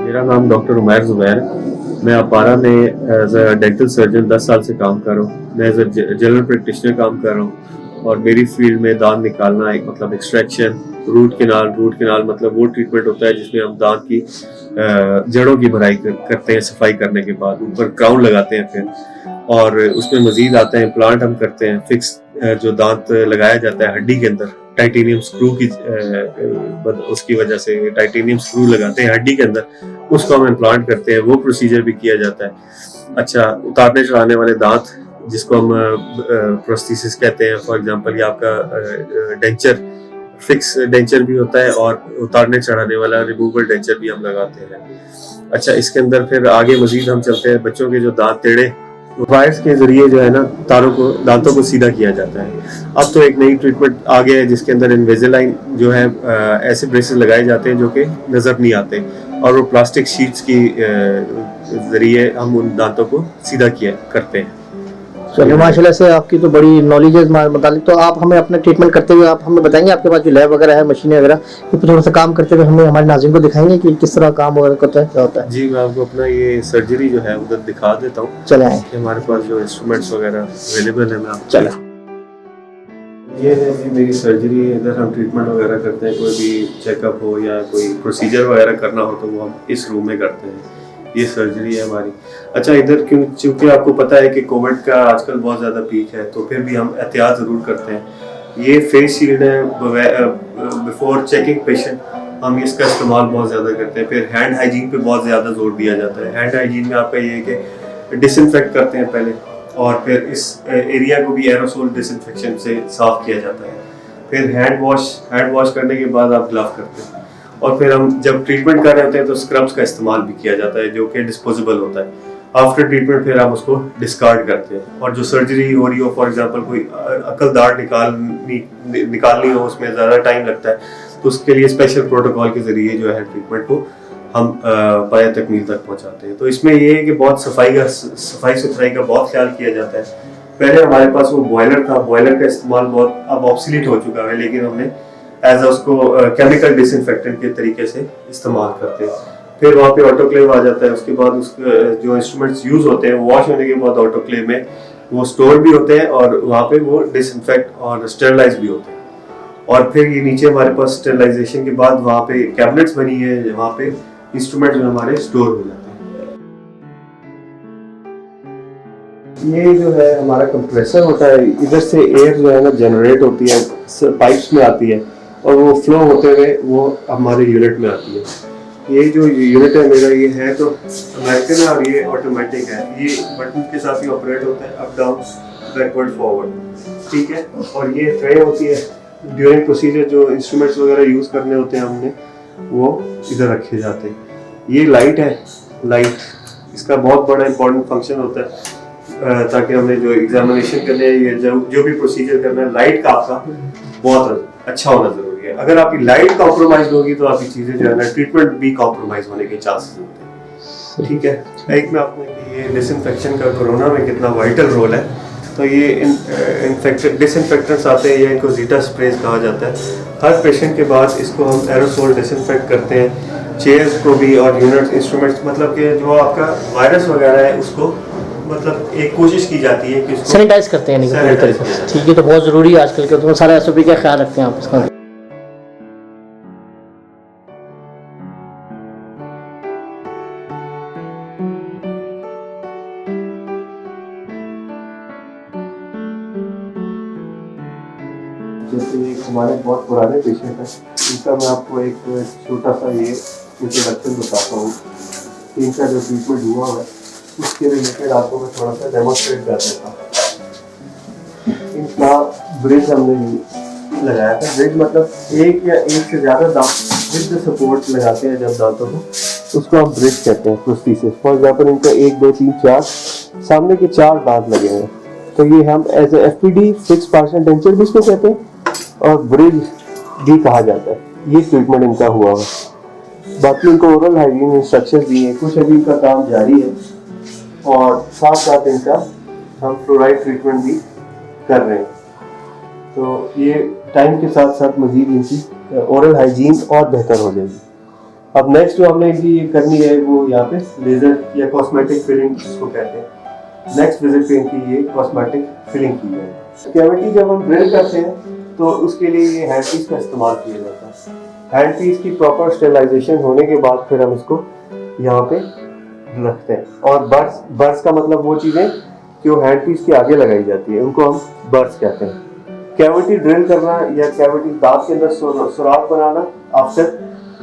मेरा नाम डॉक्टर उमैर ज़ुबैर है। मैं अपारा में एज अ डेंटल सर्जन 10 साल से काम कर रहा हूँ। मैं एज अ जनरल प्रैक्टिशनर काम कर रहा हूँ और मेरी फील्ड में दांत निकालना एक मतलब एक्सट्रैक्शन, रूट कैनाल मतलब वो ट्रीटमेंट होता है जिसमें हम दांत की जड़ों की भराई करते हैं। सफाई करने के बाद ऊपर क्राउन लगाते हैं फिर, और उसमें मजीद आता है इम्प्लांट हम करते हैं। फिक्स जो दांत लगाया जाता है हड्डी के अंदर, टाइटेनियम स्क्रू की उसकी वजह से टाइटेनियम स्क्रू लगाते हैं हड्डी के अंदर, उसको हम इम्प्लांट करते हैं। वो प्रोसीजर भी किया जाता है। अच्छा, उतारने चढ़ाने वाले दांत जिसको हम प्रोस्थेसिस कहते हैं, फॉर एग्जांपल ये आपका डेंचर, फिक्स डेंचर भी होता है और उतारने चढ़ाने वाला रिमूवल डेंचर भी हम लगाते हैं। अच्छा, इसके अंदर फिर आगे मजीद हम चलते हैं। बच्चों के जो दांत टेढ़े वायर्स के जरिए जो है ना दांतों को सीधा किया जाता है। अब तो एक नई ट्रीटमेंट आ गया है जिसके अंदर इनविजिलाइन जो है ऐसे ब्रेसेस लगाए जाते हैं जो कि नजर नहीं आते, और वो प्लास्टिक शीट्स की जरिए हम उन दांतों को सीधा किया करते हैं। चलिए, माशाल्लाह से आपकी तो बड़ी नॉलेज है इस मुतालिक। तो आप हमें अपना ट्रीटमेंट करते हुए आप हमें बताएंगे, आपके पास जो लैब वगैरह है, मशीनें वगैरह, ये थोड़ा सा काम करते हुए हमें हमारे नाज़रीन को दिखाएंगे कि किस तरह काम वगैरह करता है, क्या होता है। जी, मैं आपको अपना ये सर्जरी जो है उधर दिखा देता हूँ। चले आए, हमारे पास जो इंस्ट्रूमेंट्स वगैरह अवेलेबल है, मैं आपको चले। ये है जी मेरी सर्जरी। इधर हम ट्रीटमेंट वगैरह करते हैं। कोई भी चेकअप हो या कोई प्रोसीजर वगैरह करना हो तो वो हम इस रूम में करते हैं। ये सर्जरी है हमारी। अच्छा, इधर क्योंकि आपको पता है कि कोविड का आजकल बहुत ज़्यादा पीक है, तो फिर भी हम एहतियात ज़रूर करते हैं। ये फेस शील्ड है, बिफोर चेकिंग पेशेंट हम इसका इस्तेमाल बहुत ज़्यादा करते हैं। फिर हैंड हाइजीन पे बहुत ज़्यादा जोर दिया जाता है। हैंड हाइजीन में आपका ये है कि डिसइंफेक्ट करते हैं पहले, और फिर इस एरिया को भी एरोसोल डिसइंफेक्शन से साफ किया जाता है। फिर हैंड वॉश करने के बाद आप ग्लव करते हैं, और फिर हम जब ट्रीटमेंट कर रहे होते हैं तो स्क्रब्स का इस्तेमाल भी किया जाता है जो कि डिस्पोजेबल होता है। आफ्टर ट्रीटमेंट फिर हम उसको डिस्कार्ड करते हैं। और जो सर्जरी हो रही हो, फॉर एग्जांपल कोई अकल दाढ़ निकालनी हो, उसमें ज़्यादा टाइम लगता है, तो उसके लिए स्पेशल प्रोटोकॉल के जरिए जो है ट्रीटमेंट को हम पाया तकमील तक पहुंचाते हैं। तो इसमें ये है कि बहुत सफाई सुथराई का बहुत ख्याल किया जाता है। पहले हमारे पास वो बॉयलर था, बॉयलर का इस्तेमाल बहुत अब ऑब्सोलीट हो चुका है, लेकिन हमने एज उसको केमिकल डिसइंफेक्टेंट के तरीके से इस्तेमाल करते हैं। फिर वहाँ पे ऑटोक्लेव आ जाता है। उसके बाद उसके जो इंस्ट्रूमेंट्स यूज होते हैं वॉश होने के बाद ऑटोक्लेव में वो स्टोर भी होते हैं, और वहाँ पे वो डिसइंफेक्ट और स्टेरलाइज भी होते हैं। और फिर ये नीचे हमारे पास स्टेरलाइजेशन के बाद वहाँ पे कैबिनेट्स बनी है, वहाँ पे इंस्ट्रूमेंट जो हमारे स्टोर हो जाते हैं। ये जो है हमारा कंप्रेसर होता है। इधर से एयर जो है ना जनरेट होती है, पाइप्स में आती है, और वो फ्लो होते हुए वो हमारे यूनिट में आती है। ये जो यूनिट है मेरा, ये है तो अमेरिकन है और ये ऑटोमेटिक है। ये बटन के साथ ही ऑपरेट होता है, अप डाउन बैकवर्ड फॉरवर्ड, ठीक है। और ये ट्रे होती है। ड्यूरिंग प्रोसीजर जो इंस्ट्रूमेंट्स वगैरह यूज़ करने होते हैं हमने, वो इधर रखे जाते हैं। ये लाइट है। लाइट इसका बहुत बड़ा इंपॉर्टेंट फंक्शन होता है, ताकि हमने जो एग्जामिनेशन करने है, जो भी प्रोसीजर करना है, लाइट का आपका बहुत अच्छा होना जरूरी है। अगर आपकी लाइट कॉम्प्रोमाइज होगी तो आपकी चीजें जो है ना, ट्रीटमेंट भी कॉम्प्रोमाइज होने के चांसेस होते हैं, ठीक है। एक में आपने कि ये डिसइंफेक्शन का कोरोना में कितना वाइटल रोल है। तो ये डिसइंफेक्टेंट्स आते हैं, या इनको जीटा स्प्रेज कहा जाता है। हर पेशेंट के बाद इसको हम एरोसोल डिसइंफेक्ट करते हैं, चेयर्स को भी और यूनिट्स इंस्ट्रूमेंट्स, मतलब कि जो आपका वायरस वगैरह है उसको, मतलब एक कोशिश की जाती है कि सैनिटाइज करते हैं पूरी तरीके से, ठीक है। तो बहुत ज़रूरी है आजकल के, तो सारे एसओपी का ख्याल रखते हैं आप इसका। जैसे एक हमारे बहुत पुराने पेशेंट है, इनका मैं आपको एक छोटा सा ये इंट्रोडक्शन बताता हूँ। इनका जो ट्रीटमेंट हुआ है उसके रिलेटेड आपको मैं थोड़ा सा डेमोन्स्ट्रेट कर देता हूँ। इनका ब्रिज हमने लगाया था। ब्रिज मतलब एक या एक से ज़्यादा दांत विद सपोर्ट लगाते हैं जब दांतों को, उसको हम ब्रिज कहते हैं, प्रोस्थेसिस। फॉर एग्जाम्पल इनका 1 2 3 4 सामने के 4 दांत लगे हैं, तो ये हम as a FPD fix partial denture भी इसको कहते हैं, और ब्रिज भी कहा जाता है। ये ट्रीटमेंट इनका हुआ है। बाकी इनको ओरल हाइजीन इंस्ट्रक्शंस दिए हैं, कुछ अभी इनका काम जारी है, और साथ साथ इनका हम फ्लोराइड ट्रीटमेंट भी कर रहे हैं। तो ये टाइम के साथ साथ मजीद इनकी ओरल हाइजीन और बेहतर हो जाएगी। अब नेक्स्ट जो हमने इनकी ये करनी है वो यहाँ पे लेजर या कॉस्मेटिक फिलिंग इसको कहते हैं। नेक्स्ट विजिट पे इनकी ये कॉस्मेटिक फिलिंग की है। कैविटी जब हम ड्रिल करते हैं तो उसके लिए ये हैंड पीस का इस्तेमाल किया जाता है। हैंड पीस की प्रॉपर स्टेरिलाइजेशन होने के बाद फिर हम इसको यहाँ पे रखते हैं। और बर्स का मतलब वो चीज़ें जो हैंड पीस के आगे लगाई जाती है उनको हम बर्स कहते हैं। कैविटी ड्रिल करना या कैविटी दांत के अंदर सुराख बनाना आफ्टर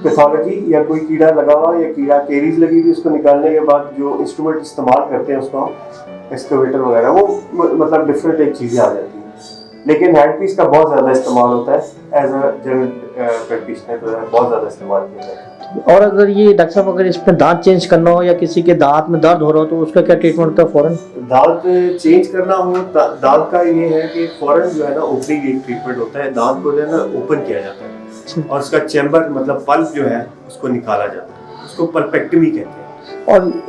पैथोलॉजी या कोई कीड़ा लगा हुआ या कीड़ा केरीज लगी हुई उसको निकालने के बाद जो इंस्ट्रूमेंट इस्तेमाल करते हैं उसको हम एक्सकवेटर वगैरह वो मतलब डिफरेंट एक चीज़ें आ जाती हैं। लेकिन हैंड पीस का बहुत ज़्यादा इस्तेमाल होता है एज अ जनरल प्रैक्टिशनर बहुत ज़्यादा इस्तेमाल किया जाता है। और अगर ये डॉक्टर साहब अगर इसमें दांत चेंज करना हो या किसी के दांत में दर्द हो रहा हो तो उसका क्या ट्रीटमेंट होता है फौरन? दांत चेंज करना हो दांत का ये है कि फौरन जो है ना ओपनिंग एक ट्रीटमेंट होता है। दांत को जो है ना ओपन किया जाता है और उसका चैम्बर मतलब पल्प जो है उसको निकाला जाता है, उसको पल्पेक्टमी कहते हैं।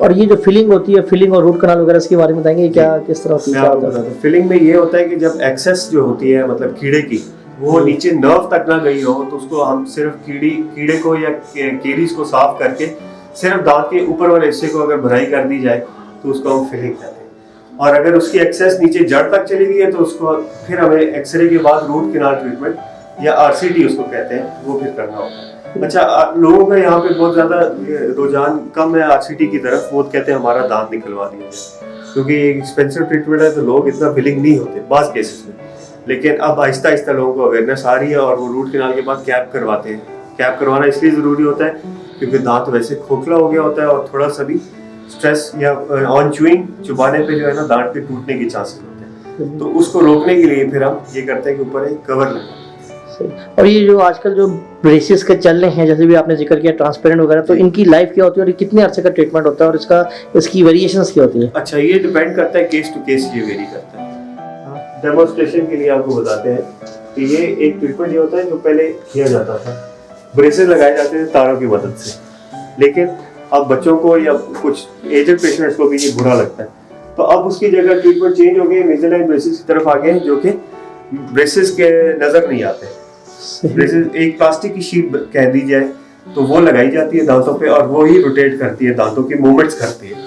और ये जो फिलिंग होती है, फिलिंग और रूट कनाल वगैरह इसके बारे में बताएंगे क्या किस तरह होती है? फिलिंग में ये होता है कि जब एक्सेस जो होती है मतलब कीड़े की वो नीचे नर्व तक ना गई हो तो उसको हम सिर्फ कीड़े को या केरीज को साफ करके सिर्फ दांत के ऊपर वाले हिस्से को अगर भराई कर दी जाए तो उसको हम फिलिंग कहते हैं। और अगर उसकी एक्सेस नीचे जड़ तक चली गई है तो उसको फिर हमें एक्सरे के बाद रूट कैनाल ट्रीटमेंट या आरसीटी उसको कहते हैं वो फिर करना होता है। अच्छा, लोगों का यहाँ पे बहुत ज्यादा रुझान कम है आरसीटी की तरफ। वो कहते हैं हमारा दांत निकलवा दिया जाए क्योंकि एक्सपेंसिव ट्रीटमेंट है तो लोग इतना फिलिंग नहीं होते बाज़ केसेस में। लेकिन अब आहिस्ता आहिस्ता लोगों को अवेयरनेस आ रही है और वो रूट कैनाल के बाद कैप करवाते हैं। कैप करवाना इसलिए ज़रूरी होता है क्योंकि दांत वैसे खोखला हो गया होता है और थोड़ा सा भी स्ट्रेस या ऑन च्यूइंग चुबाने पे जो है ना दांत के टूटने के चांसेस होते हैं। तो उसको रोकने के लिए फिर हम ये करते हैं कि ऊपर एक कवर लगाते हैं। और ये जो आजकल जो ब्रेसेस के चल रहे हैं जैसे भी आपने जिक्र किया ट्रांसपेरेंट वगैरह, तो इनकी लाइफ क्या होती है और कितने अरसे का ट्रीटमेंट होता है और इसकी वेरिएशंस क्या होती है? अच्छा, ये डिपेंड करता है केस टू केस, ये वेरी करता है। डेमोन्स्ट्रेशन के लिए आपको बताते हैं कि ये एक ट्रीटमेंट ये होता है जो पहले किया जाता था, ब्रेसेस लगाए जाते थे तारों की मदद से। लेकिन अब बच्चों को या कुछ एजेड पेशेंट्स को भी ये बुरा लगता है तो अब उसकी जगह ट्रीटमेंट चेंज हो गई, इनविजिलाइन ब्रेसेस की तरफ आ गए जो कि ब्रेसेस के नजर नहीं आते। ब्रेसेस एक प्लास्टिक की शीट कह दी जाए तो वो लगाई जाती है दांतों पे और वो ही रोटेट करती है, दांतों की मूवमेंट्स करती है।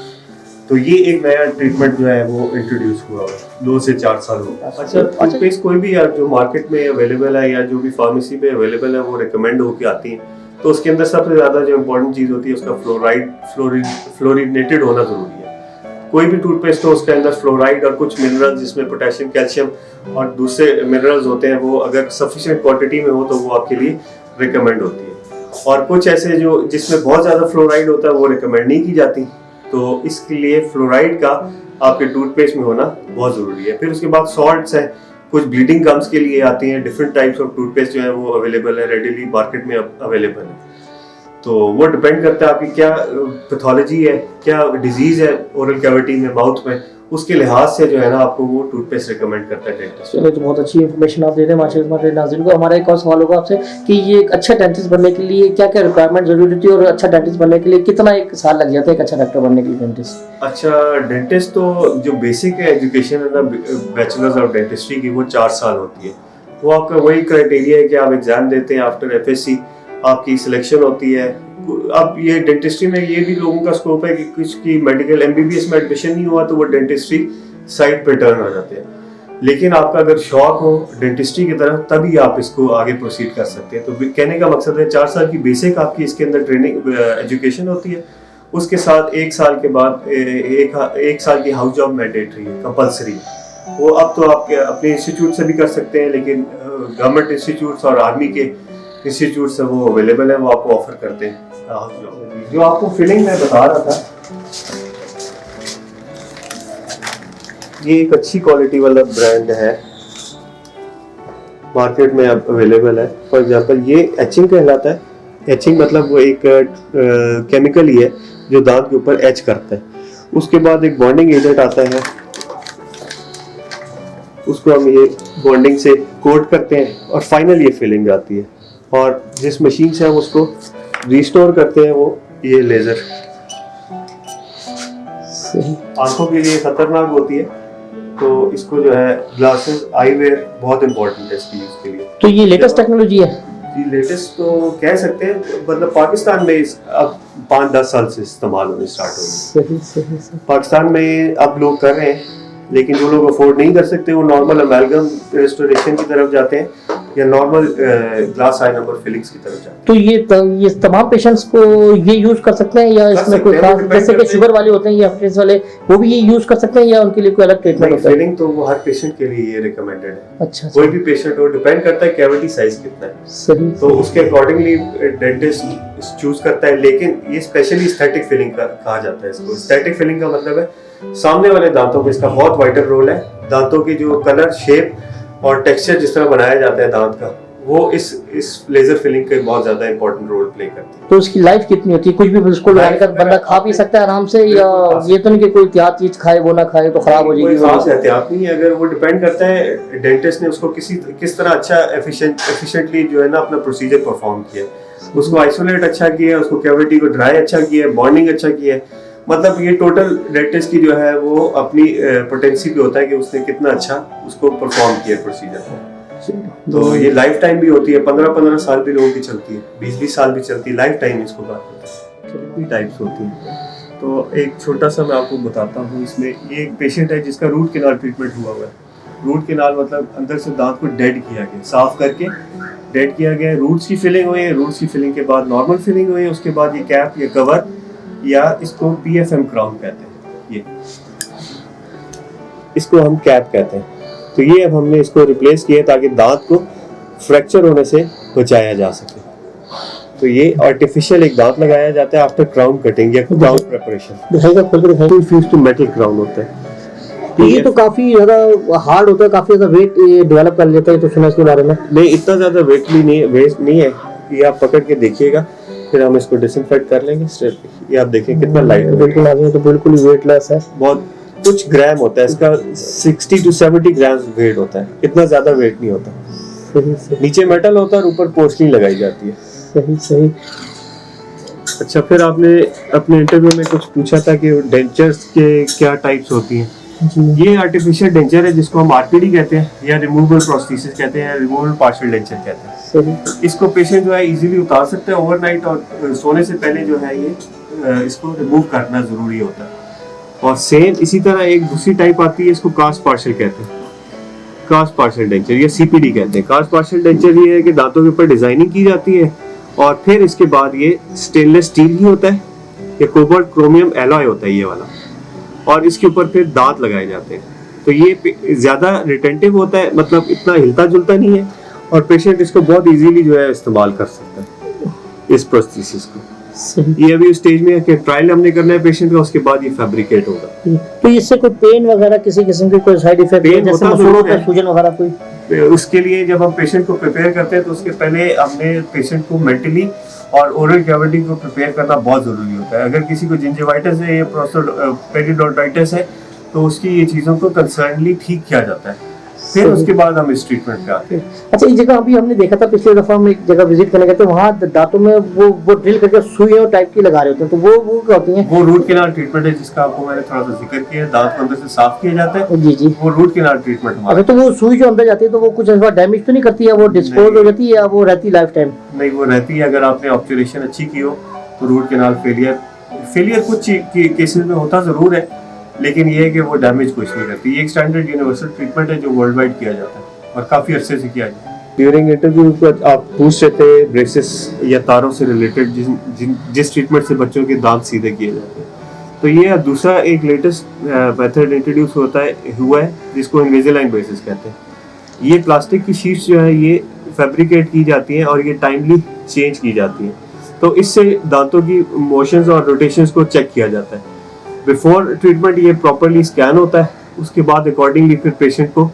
तो ये एक नया ट्रीटमेंट जो है वो इंट्रोड्यूस हुआ है 2 से 4 साल हो। अच्छा, टूथपेस्ट कोई भी जो मार्केट में अवेलेबल है या जो भी फार्मेसी पे अवेलेबल है वो रिकमेंड होके आती है तो उसके अंदर सबसे ज्यादा जो इम्पोर्टेंट चीज होती है उसका फ्लोरिनेटेड होना जरूरी है। कोई भी टूथपेस्ट हो उसके अंदर फ्लोराइड और कुछ मिनरल्स जिसमें पोटेशियम, कैल्शियम और दूसरे मिनरल्स होते हैं वो अगर सफिशिएंट क्वांटिटी में हो तो वो आपके लिए रिकमेंड होती है। और कुछ ऐसे जो जिसमें बहुत ज़्यादा फ्लोराइड होता है वो रिकमेंड नहीं की जाती। तो इसके लिए फ्लोराइड का आपके टूथपेस्ट में होना बहुत ज़रूरी है। फिर उसके बाद सॉल्ट्स है, कुछ ब्लीडिंग गम्स के लिए आती हैं, डिफरेंट टाइप्स ऑफ टूथपेस्ट जो है वो अवेलेबल है, रेडिली मार्केट में अवेलेबल है। तो वो डिपेंड करता है आपकी क्या पैथोलॉजी है, क्या डिजीज है ओरल कैविटी में, माउथ में, उसके लिहाज से जो है ना आपको वो टूथपेस्ट रिकमेंड करता है डेंटिस्ट। चलिए, तो बहुत अच्छी इन्फॉर्मेशन आप दे रहे हैं माशाल्लाह नाज़रीन को। हमारा एक और सवाल होगा आपसे कि ये एक अच्छा डेंटिस्ट बनने के लिए क्या क्या रिक्वायरमेंट जरूरी होती है और अच्छा डेंटिस्ट बनने के लिए कितना एक साल लग जाता है एक अच्छा डॉक्टर बनने के लिए डेंटिस्ट? अच्छा, डेंटिस्ट तो जो बेसिक एजुकेशन है ना बैचलर्स ऑफ डेंटिस्ट्री की वो 4 साल होती है। वो आपका वही क्राइटेरिया है कि आप एग्जाम देते हैं, आफ्टर FSC आपकी सिलेक्शन होती है। अब ये डेंटिस्ट्री में ये भी लोगों का स्कोप है कि कुछ की मेडिकल MBBS में एडमिशन नहीं हुआ तो वो डेंटिस्ट्री साइड पे टर्न आ जाते हैं। लेकिन आपका अगर शौक हो डेंटिस्ट्री की तरफ तभी आप इसको आगे प्रोसीड कर सकते हैं। तो कहने का मकसद है 4 साल की बेसिक आपकी इसके अंदर ट्रेनिंग एजुकेशन होती है, उसके साथ 1 साल के बाद एक साल की हाउस जॉब मैंडेटरी है, कंपल्सरी है। वो अब तो आप अपने इंस्टीट्यूट से भी कर सकते हैं लेकिन गवर्नमेंट इंस्टीट्यूट्स और आर्मी के इंस्टीट्यूट से वो अवेलेबल है, वो आपको ऑफर करते हैं। जो आपको फिलिंग में बता रहा था ये एक अच्छी क्वालिटी वाला ब्रांड है, मार्केट में अब अवेलेबल है। फॉर एग्जांपल ये एचिंग कहलाता है। एचिंग मतलब वो एक केमिकल ही है जो दांत के ऊपर एच करता है। उसके बाद एक बॉन्डिंग एजेंट आता है, उसको हम ये बॉन्डिंग से कोट करते हैं और फाइनल ये फिलिंग आती है। और जिस मशीन से हम उसको रिस्टोर करते हैं वो ये लेजर आंखों के लिए खतरनाक होती है तो इसको जो है ग्लासेस, आई वेयर बहुत इंपॉर्टेंट है इसकी यूज के लिए। तो ये लेटेस्ट टेक्नोलॉजी है? ये लेटेस्ट तो कह सकते हैं, मतलब पाकिस्तान में अब 5-10 साल से इस्तेमाल होने स्टार्ट हो गए। सही। पाकिस्तान में अब लोग कर रहे हैं, लेकिन जो लोग अफोर्ड नहीं कर सकते वो नॉर्मल अमेलगम रेस्टोरेशन की तरफ जाते हैं या normal glass ionomer fillings की तरफ जाते हैं। तो ये तमाम पेशेंट्स को ये यूज कर सकते हैं या इसमें कोई खास, जैसे कि शुगर वाले होते हैं या डायबिटीज वाले, वो भी ये यूज कर सकते हैं या उनके लिए कोई अलग ट्रीटमेंट होता है? फिलिंग तो वो हर पेशेंट के लिए ये रिकमेंडेड है। अच्छा, कोई भी पेशेंट हो, डिपेंड करता है कैविटी साइज कितना है, सही। तो उसके अकॉर्डिंगली डेंटिस्ट चूज करता है। लेकिन ये स्पेशली एस्थेटिक फिलिंग का कहा जाता है इसको। एस्थेटिक फिलिंग का मतलब है सामने वाले दांतों पे इसका बहुत वाइटल रोल है। दांतों की जो कलर, शेप और टेक्सचर जिस तरह बनाया जाता है दांत का, वो इस लेजर फिलिंग के बहुत ज्यादा इंपॉर्टेंट रोल प्ले करती है। तो उसकी लाइफ कितनी होती है? कुछ भी उसको लगाकर बंदा खा पी सकता है आराम से, या ये तो नहीं कि कोई एहतियात चीज खाए वो ना खाए तो खराब हो जाएगी? कोई खास एहतियात नहीं है, अगर वो डिपेंड करता है डेंटिस्ट ने उसको किस तरह अच्छा एफिशिएंटली जो है ना अपना प्रोसीजर परफॉर्म किया, उसको आइसोलेट अच्छा किया, उसको कैविटी को ड्राई अच्छा किया, बॉन्डिंग अच्छा किया है। मतलब ये टोटल डेंटिस्ट की जो है वो अपनी पोटेंसी पे होता है कि उसने कितना अच्छा उसको परफॉर्म किया प्रोसीजर को। तो ये लाइफ टाइम भी होती है, 15-15 साल भी लोगों की चलती है, 20-20 साल भी चलती है, लाइफ टाइम इसको बात होती है। टाइप्स होती है। तो एक छोटा सा मैं आपको बताता हूँ इसमें। ये एक पेशेंट है जिसका रूट कैनाल ट्रीटमेंट हुआ हुआ है। रूट कैनाल मतलब अंदर से दांत को डेड किया गया, साफ करके डेड किया गया। रूट्स की फिलिंग हुई है, रूट्स की फिलिंग के बाद नॉर्मल फिलिंग हुई है, उसके बाद ये कैप या कवर या इसको PFM क्राउन कहते हैं, ये इसको हम कैप कहते हैं। तो ये अब हमने इसको रिप्लेस किया ताकि दांत को फ्रैक्चर होने से बचाया जा सके। तो ये आर्टिफिशियल एक दांत लगाया जाता है आफ्टर क्राउन कटिंग या क्राउन प्रिपरेशन। दिखाएगा खुल के दिखाएगा। फ्यूज टू मेटल क्राउन होता है। तो ये तो काफी ज्यादा हार्ड होता है, काफी ज्यादा वेट ये डेवलप कर लेता है, तो सुना इसके बारे में। नहीं, इतना ज्यादा वेट भी नहीं है, वेट नहीं है। ये आप पकड़ के देखिएगा, फिर हम इसको डिसइंफेक्ट कर लेंगे स्टेप। ये आप देखें कितना लाइट है, बिल्कुल आदमी तो बिल्कुल ही वेटलेस है। बहुत कुछ ग्राम होता है इसका, 60 to 70 ग्राम वेट होता है, इतना ज्यादा वेट नहीं होता। सही। नीचे मेटल होता है और ऊपर पोर्सलिन लगाई जाती है। सही। अच्छा, फिर आपने अपने इंटरव्यू में कुछ पूछा था कि डेंचर्स के क्या टाइप्स होती हैं। ये आर्टिफिशियल डेंचर है जिसको हम RPD कहते हैं, या रिमूवेबल प्रोस्थेसिस कहते हैं, रिमूवेबल पार्शियल डेंचर कहते हैं। सही। इसको पेशेंट जो है इजीली उतार सकते हैं ओवरनाइट, और सोने से पहले जो है ये इसको रिमूव करना जरूरी होता है। और सेम इसी तरह एक दूसरी टाइप आती है, इसको कास्ट पार्शियल कहते हैं, कास्ट पार्शियल डेंचर या CPD कहते हैं। कास्ट पार्शियल डेंचर ये है कि दांतों के ऊपर डिजाइनिंग की जाती है और फिर इसके बाद ये स्टेनलेस स्टील ही होता है या कोबाल्ट क्रोमियम एलॉय होता है ये वाला, और इसके ऊपर फिर दांत लगाए जाते हैं। तो ये ज्यादा रिटेंटिव होता है, मतलब इतना हिलता जुलता नहीं है, और पेशेंट इसको बहुत इजीली जो है इस्तेमाल कर सकता है इस प्रोस्थेसिस को। ये अभी स्टेज में है कि ट्रायल हमने करना है पेशेंट का, उसके बाद ये फैब्रिकेट होगा। तो इससे कोई पेन वगैरह किसी किस्म की कोई साइड इफेक्ट जैसे मसूड़ों पे सूजन वगैरह कोई? उसके लिए जब हम पेशेंट को प्रिपेयर करते हैं तो उसके पहले हमने पेशेंट को मेंटली और ओरल कैविटी को प्रिपेयर करना बहुत जरूरी होता है। अगर किसी को जिंजिवाइटिस है या पेरिडोंटाइटिस है तो उसकी ये चीजों को कंसर्नली ठीक किया जाता है, फिर उसके बाद हम इस ट्रीटमेंट पे आते हैं। अच्छा, एक जगह अभी हमने देखा था, पिछले दफा हम एक जगह विजिट करने गए थे, वहाँ दांतों में वो ड्रिल करके सुइयों टाइप की लगा रहे होते हैं, तो वो क्या होती हैं? वो रूट कैनाल ट्रीटमेंट है जिसका आपको मैंने थोड़ा सा जिक्र किया। दांत को अंदर से साफ किया जाता है। जी। वो रूट कैनाल ट्रीटमेंट हमारा। अच्छा, तो वो सुई जो अंदर जाती है तो वो कुछ ऐसा डैमेज तो नहीं करती है, वो डिस्पोज हो जाती है या वो रहती लाइफ टाइम? नहीं, वो रहती है। अगर आपने ऑब्जर्वेशन अच्छी की हो तो रूट कैनाल फेलियर कुछ केसेस में होता जरूर है, लेकिन ये है कि वो डैमेज कुछ नहीं करती। ये एक स्टैंडर्ड यूनिवर्सल ट्रीटमेंट है जो वर्ल्ड वाइड किया जाता है और काफी अरसे से किया जाता है। ड्यूरिंग इंटरव्यू पर आप पूछ रहे थे ब्रेसेस या तारों से रिलेटेड जिस ट्रीटमेंट से बच्चों के दांत सीधे किए जाते हैं, तो ये दूसरा एक लेटेस्ट मेथड इंट्रोड्यूस हुआ है जिसको इनविजिलाइन ब्रेसेस कहते हैं। ये प्लास्टिक की शीट्स जो है ये फैब्रिकेट की जाती हैं और ये टाइमली चेंज की जाती हैं। तो इससे दांतों की मोशंस और रोटेशंस को चेक किया जाता है। बिफोर ट्रीटमेंट ये प्रॉपरली स्कैन होता है, उसके बाद अकॉर्डिंगली फिर पेशेंट को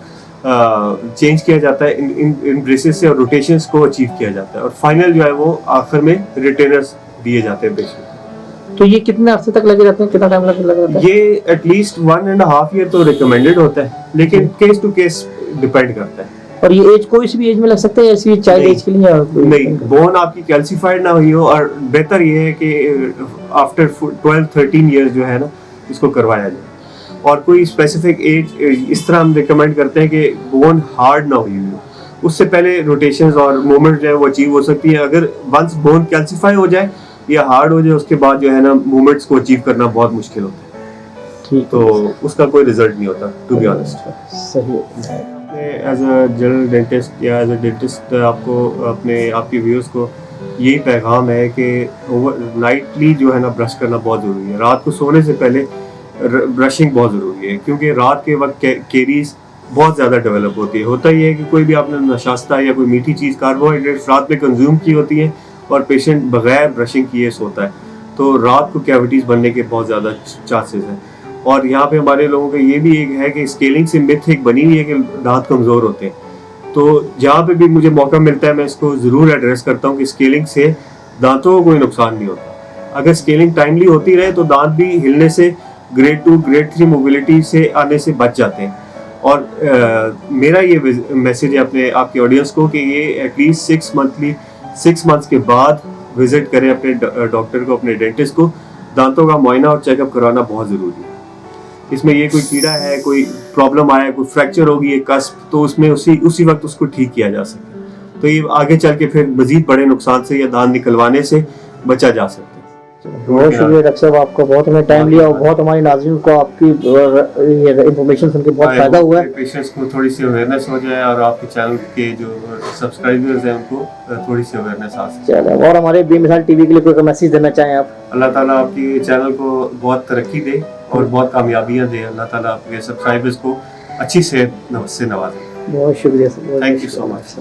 चेंज किया जाता है इन ब्रेसेस से और रोटेशंस को अचीव किया जाता है, और फाइनल जो है वो आखिर में रिटेनर्स दिए जाते हैं पेशेंट को। तो ये कितने अर्से तक लगे रहते हैं, कितना टाइम लग जाता है? ये एटलीस्ट 1.5 ईयर तो रिकमेंडेड होता है, लेकिन केस टू केस डिपेंड करता है। और ये एज कोई सी भी एज में लग सकता है, ऐसी चाइल्ड एज के लिए? नहीं, बोन आपकी कैल्सिफाइड ना हुई हो, और बेहतर ये है कि आफ्टर 12-13 ईयर्स जो है ना इसको करवाया जाए। और कोई स्पेसिफिक एज इस तरह हम रिकमेंड करते हैं कि बोन हार्ड ना हुई हो, उससे पहले रोटेशंस और मूवमेंट जो है वो अचीव हो सकती है। अगर वंस बोन कैल्सिफाई हो जाए या हार्ड हो जाए, उसके बाद जो है ना मूवमेंट्स को अचीव करना बहुत मुश्किल होता है, ठीक तो उसका कोई रिजल्ट नहीं होता, टू बी ऑनेस्ट। सही है। एज अ जनरल डेंटिस्ट या एज अ डेंटिस्ट आपको आपके व्यूअर्स को यही पैगाम है कि नाइटली जो है ना ब्रश करना बहुत ज़रूरी है। रात को सोने से पहले ब्रशिंग बहुत ज़रूरी है, क्योंकि रात के वक्त केरीज बहुत ज़्यादा डेवलप होती है। होता ये है कि कोई भी आपने नशास्ता या कोई मीठी चीज़, कार्बोहाइड्रेट्स रात में कंज्यूम की होती है और पेशेंट बगैर ब्रशिंग किए सोता है, तो रात को कैविटीज़ बनने के बहुत ज़्यादा चांसेस हैं। और यहाँ पे हमारे लोगों का ये भी एक है कि स्केलिंग से मिथ एक बनी हुई है कि दांत कमज़ोर होते हैं, तो जहाँ पे भी मुझे मौका मिलता है मैं इसको ज़रूर एड्रेस करता हूँ कि स्केलिंग से दांतों को कोई नुकसान नहीं होता। अगर स्केलिंग टाइमली होती रहे तो दांत भी हिलने से ग्रेड 2 ग्रेड 3 मोबिलिटी से आने से बच जाते हैं। और मेरा ये मैसेज है आपके ऑडियंस को कि ये एटलीस्ट 6 मंथ्स के बाद विजिट करें अपने डॉक्टर को, अपने डेंटिस्ट को। दांतों का मुआयना और चेकअप करवाना बहुत ज़रूरी है। इसमें ये कोई कीड़ा है, कोई प्रॉब्लम आया, कोई फ्रैक्चर होगी एक कस्प, तो उसमें उसी वक्त उसको ठीक किया जा सके, तो ये आगे चल के फिर मजीद बड़े नुकसान से या दांत निकलवाने से बचा जा सकता है। बहुत शुक्रिया डॉक्टर साहब, आपका बहुत हमें टाइम लिया और बहुत हमारी नाज़रीन को आपकी इंफॉर्मेशन सुन के बहुत फायदा हुआ है। पेशेंट्स को थोड़ी सी अवेयरनेस हो जाए और आपके चैनल के जो सब्सक्राइबर्स हैं उनको थोड़ी सी अवेयरनेस आ सके। चलो, और हमारे बेमिसाल टीवी के लिए कोई मैसेज देना चाहें आप? अल्लाह ताला आपके चैनल को बहुत तरक्की दे और बहुत कामयाबियां दे। अल्लाह ताला आपके सब्सक्राइबर्स को अच्छी सेहत से नवाजे। बहुत शुक्रिया sir, thank you so much.